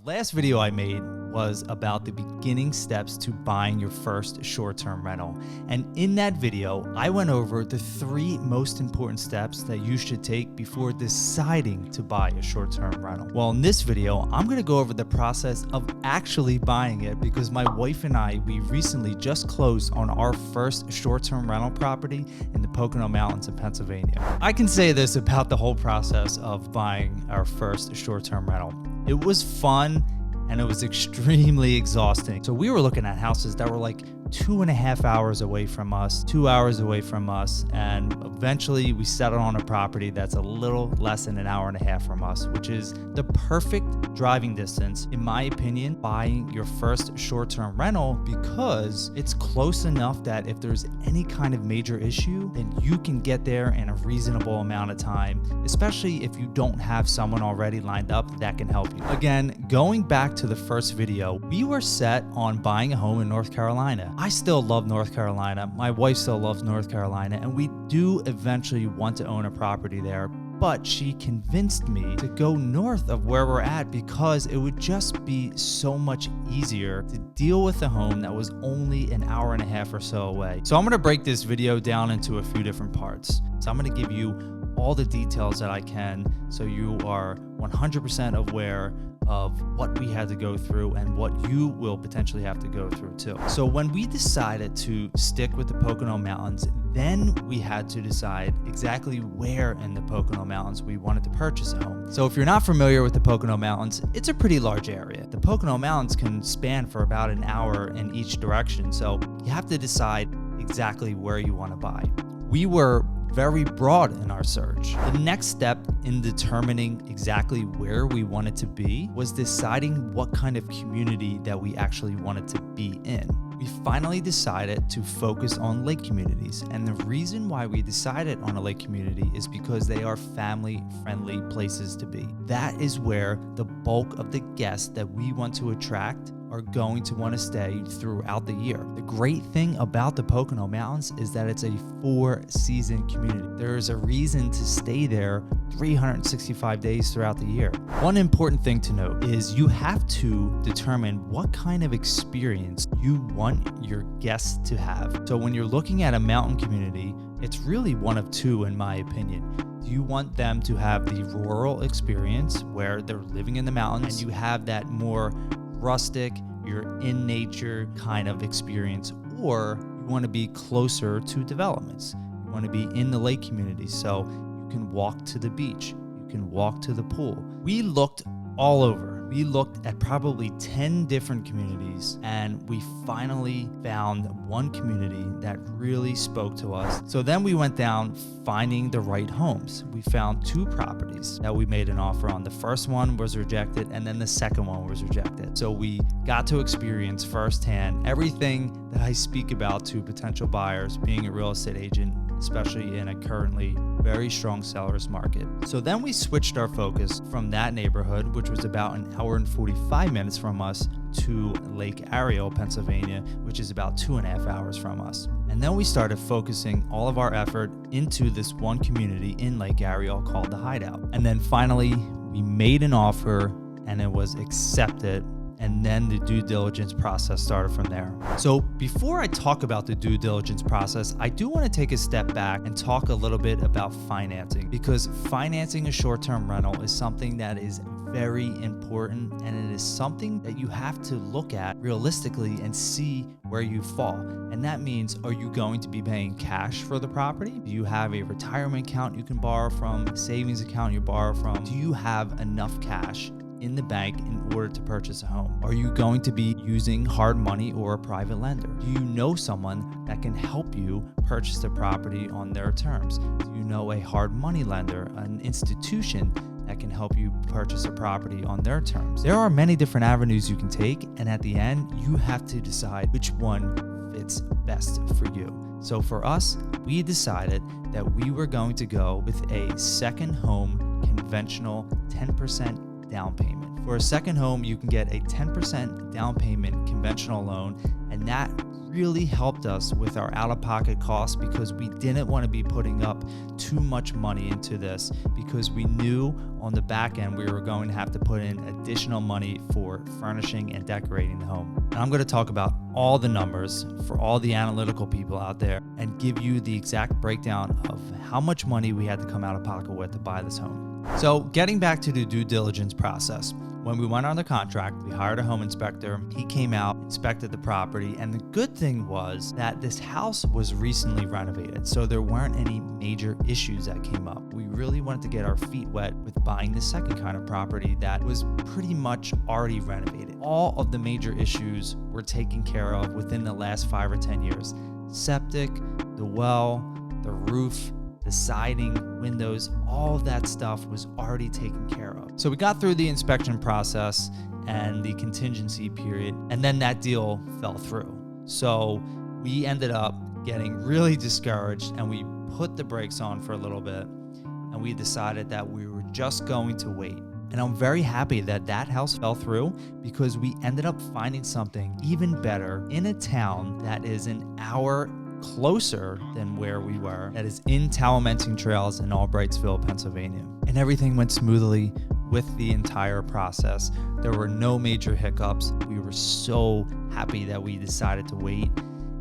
Last video I made was about the beginning steps to buying your first short-term rental. And in that video, I went over the 3 most important steps that you should take before deciding to buy a short-term rental. Well, in this video, I'm gonna go over the process of actually buying it because my wife and we recently just closed on our first short-term rental property in the Pocono Mountains in Pennsylvania. I can say this about the whole process of buying our first short-term rental. It was fun and it was extremely exhausting. So we were looking at houses that were like 2.5 hours away from us, 2 hours away from us, and eventually we settled on a property that's a little less than 1.5 hours from us, which is the perfect driving distance, in my opinion, buying your first short-term rental, because it's close enough that if there's any kind of major issue, then you can get there in a reasonable amount of time, especially if you don't have someone already lined up that can help you. Again, going back to the first video, we were set on buying a home in North Carolina. I still love North Carolina. My wife still loves North Carolina, and we do eventually want to own a property there. But she convinced me to go north of where we're at because it would just be so much easier to deal with a home that was only 1.5 hours or so away. So I'm gonna break this video down into a few different parts. So I'm gonna give you all the details that I can so you are 100% aware of what we had to go through and what you will potentially have to go through too. So when we decided to stick with the Pocono Mountains, then we had to decide exactly where in the Pocono Mountains we wanted to purchase a home. So if you're not familiar with the Pocono Mountains, it's a pretty large area. The Pocono Mountains can span for about 1 hour in each direction. So you have to decide exactly where you want to buy. We were very broad in our search. The next step in determining exactly where we wanted to be was deciding what kind of community that we actually wanted to be in. We finally decided to focus on lake communities, and the reason why we decided on a lake community is because they are family-friendly places to be. That is where the bulk of the guests that we want to attract are going to want to stay throughout the year. The great thing about the Pocono Mountains is that it's a 4-season community. There is a reason to stay there 365 days throughout the year. One important thing to note is you have to determine what kind of experience you want your guests to have. So when you're looking at a mountain community, it's really one of 2 in my opinion. Do you want them to have the rural experience where they're living in the mountains and you have that more rustic, you're in nature kind of experience, or you want to be closer to developments? You want to be in the lake community so you can walk to the beach, you can walk to the pool. We looked all over. We looked at probably 10 different communities, and we finally found one community that really spoke to us. So then we went down finding the right homes. We found 2 properties that we made an offer on. The first one was rejected, and then the second one was rejected. So we got to experience firsthand everything that I speak about to potential buyers being a real estate agent, especially in a currently very strong seller's market. So then we switched our focus from that neighborhood, which was about 1 hour and 45 minutes from us, to Lake Ariel, Pennsylvania, which is about 2.5 hours from us. And then we started focusing all of our effort into this one community in Lake Ariel called the Hideout. And then finally, we made an offer and it was accepted. And then the due diligence process started from there. So before I talk about the due diligence process, I do want to take a step back and talk a little bit about financing, because financing a short-term rental is something that is very important, and it is something that you have to look at realistically and see where you fall. And that means, are you going to be paying cash for the property? Do you have a retirement account you can borrow from, a savings account you borrow from? Do you have enough cash in the bank in order to purchase a home? Are you going to be using hard money or a private lender? Do you know someone that can help you purchase the property on their terms? Do you know a hard money lender, an institution that can help you purchase a property on their terms? There are many different avenues you can take, and at the end, you have to decide which one fits best for you. So for us, we decided that we were going to go with a second home conventional 10% down payment. For a second home, you can get a 10% down payment conventional loan, and that really helped us with our out-of-pocket costs because we didn't want to be putting up too much money into this, because we knew on the back end we were going to have to put in additional money for furnishing and decorating the home. And I'm going to talk about all the numbers for all the analytical people out there and give you the exact breakdown of how much money we had to come out of pocket with to buy this home. So getting back to the due diligence process, when we went on the contract, we hired a home inspector. He came out, inspected the property, and the good thing was that this house was recently renovated, so there weren't any major issues that came up. We really wanted to get our feet wet with buying the second kind of property that was pretty much already renovated. All of the major issues were taken care of within the last 5 or 10 years. Septic, the well, the roof, the siding, windows, all of that stuff was already taken care of. So we got through the inspection process and the contingency period, and then that deal fell through. So we ended up getting really discouraged, and we put the brakes on for a little bit, and we decided that we were just going to wait. And I'm very happy that that house fell through, because we ended up finding something even better in a town that is an hour closer than where we were, that is in Talamenting Trails in Albrightsville, Pennsylvania. And everything went smoothly with the entire process. There were no major hiccups. We were so happy that we decided to wait,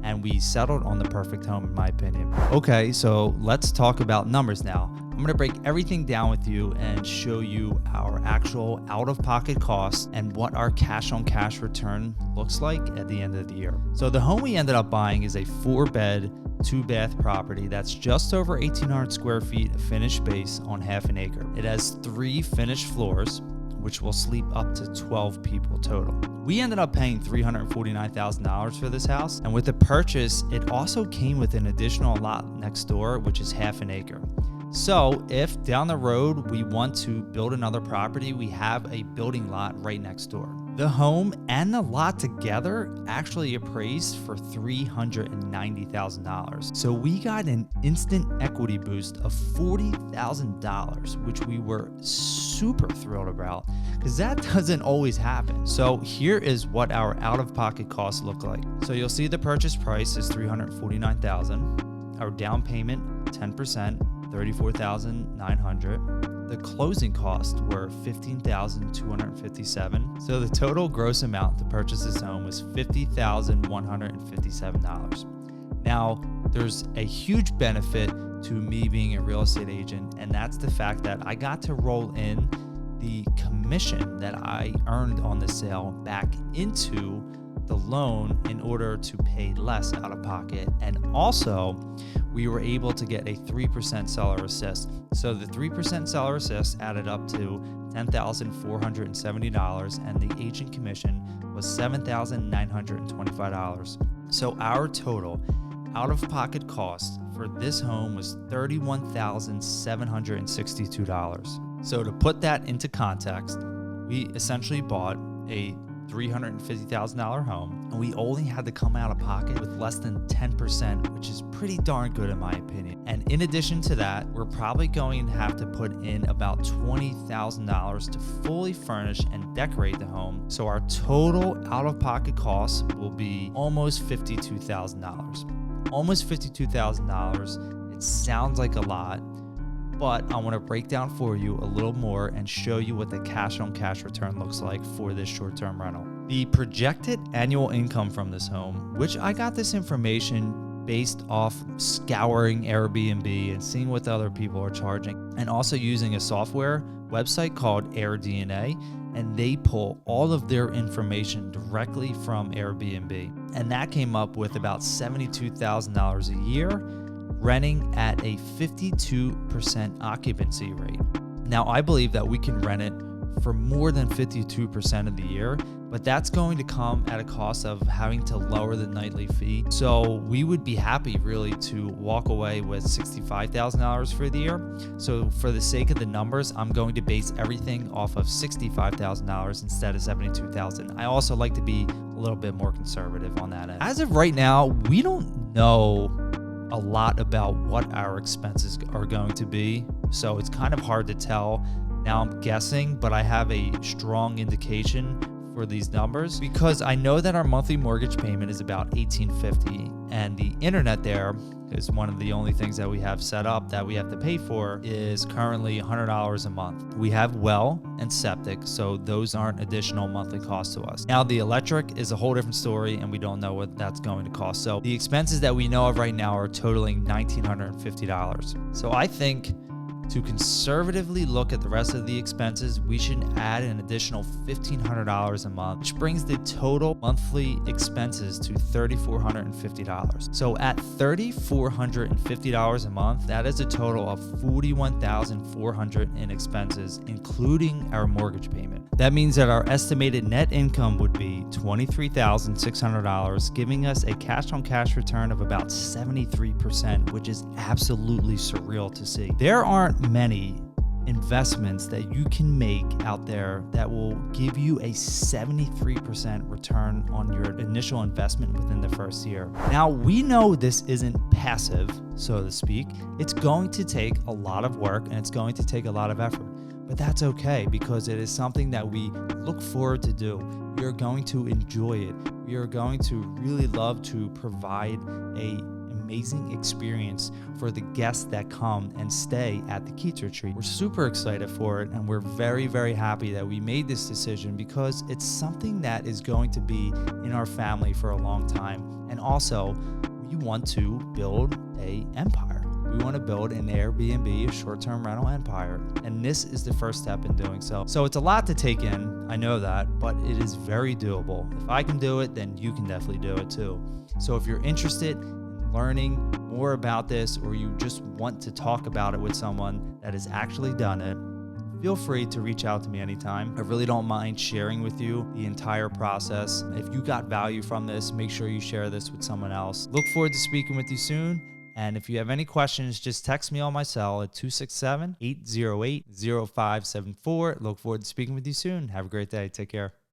and we settled on the perfect home, in my opinion. Okay, so let's talk about numbers now. I'm going to break everything down with you and show you our actual out-of-pocket costs and what our cash-on-cash return looks like at the end of the year. So the home we ended up buying is a 4-bed, 2-bath property that's just over 1,800 square feet of finished space on half an acre. It has 3 finished floors, which will sleep up to 12 people total. We ended up paying $349,000 for this house, and with the purchase, it also came with an additional lot next door, which is half an acre. So if down the road we want to build another property, we have a building lot right next door. The home and the lot together actually appraised for $390,000. So we got an instant equity boost of $40,000, which we were super thrilled about, because that doesn't always happen. So here is what our out-of-pocket costs look like. So you'll see the purchase price is $349,000. Our down payment, 10%. $34,900. The closing costs were $15,257. So the total gross amount to purchase this home was $50,157. Now, there's a huge benefit to me being a real estate agent, and that's the fact that I got to roll in the commission that I earned on the sale back into the loan in order to pay less out of pocket. And also, we were able to get a 3% seller assist. So the 3% seller assist added up to $10,470, and the agent commission was $7,925. So our total out-of-pocket cost for this home was $31,762. So to put that into context, we essentially bought a $350,000 home, and we only had to come out of pocket with less than 10%, which is pretty darn good in my opinion. And in addition to that, we're probably going to have to put in about $20,000 to fully furnish and decorate the home. So our total out-of-pocket costs will be almost $52,000. Almost $52,000. It sounds like a lot, but I want to break down for you a little more and show you what the cash-on-cash return looks like for this short-term rental. The projected annual income from this home, which I got this information based off scouring Airbnb and seeing what the other people are charging, and also using a software website called AirDNA, and they pull all of their information directly from Airbnb. And that came up with about $72,000 a year, renting at a 52% occupancy rate. Now, I believe that we can rent it for more than 52% of the year, but that's going to come at a cost of having to lower the nightly fee. So we would be happy really to walk away with $65,000 for the year. So for the sake of the numbers, I'm going to base everything off of $65,000 instead of $72,000. I also like to be a little bit more conservative on that end. As of right now, we don't know a lot about what our expenses are going to be, so it's kind of hard to tell. Now I'm guessing, but I have a strong indication for these numbers because I know that our monthly mortgage payment is about $1,850, and the internet there is one of the only things that we have set up that we have to pay for is currently $100 a month. We have well and septic, so those aren't additional monthly costs to us. Now, the electric is a whole different story, and we don't know what that's going to cost. So the expenses that we know of right now are totaling $1,950. So I think to conservatively look at the rest of the expenses, we should add an additional $1,500 a month, which brings the total monthly expenses to $3,450. So at $3,450 a month, that is a total of $41,400 in expenses, including our mortgage payment. That means that our estimated net income would be $23,600, giving us a cash-on-cash return of about 73%, which is absolutely surreal to see. There aren't many investments that you can make out there that will give you a 73% return on your initial investment within the first year. Now, we know this isn't passive, so to speak. It's going to take a lot of work and it's going to take a lot of effort, but that's okay because it is something that we look forward to do. We are going to enjoy it. We are going to really love to provide a amazing experience for the guests that come and stay at the Keats Retreat. We're super excited for it, and we're very, very happy that we made this decision because it's something that is going to be in our family for a long time. And also, we want to build an empire. We want to build an Airbnb, a short-term rental empire, and this is the first step in doing so. So it's a lot to take in, I know that, but it is very doable. If I can do it, then you can definitely do it too. So if you're interested learning more about this, or you just want to talk about it with someone that has actually done it, feel free to reach out to me anytime. I really don't mind sharing with you the entire process. If you got value from this, make sure you share this with someone else. Look forward to speaking with you soon. And if you have any questions, just text me on my cell at 267-808-0574. Look forward to speaking with you soon. Have a great day. Take care.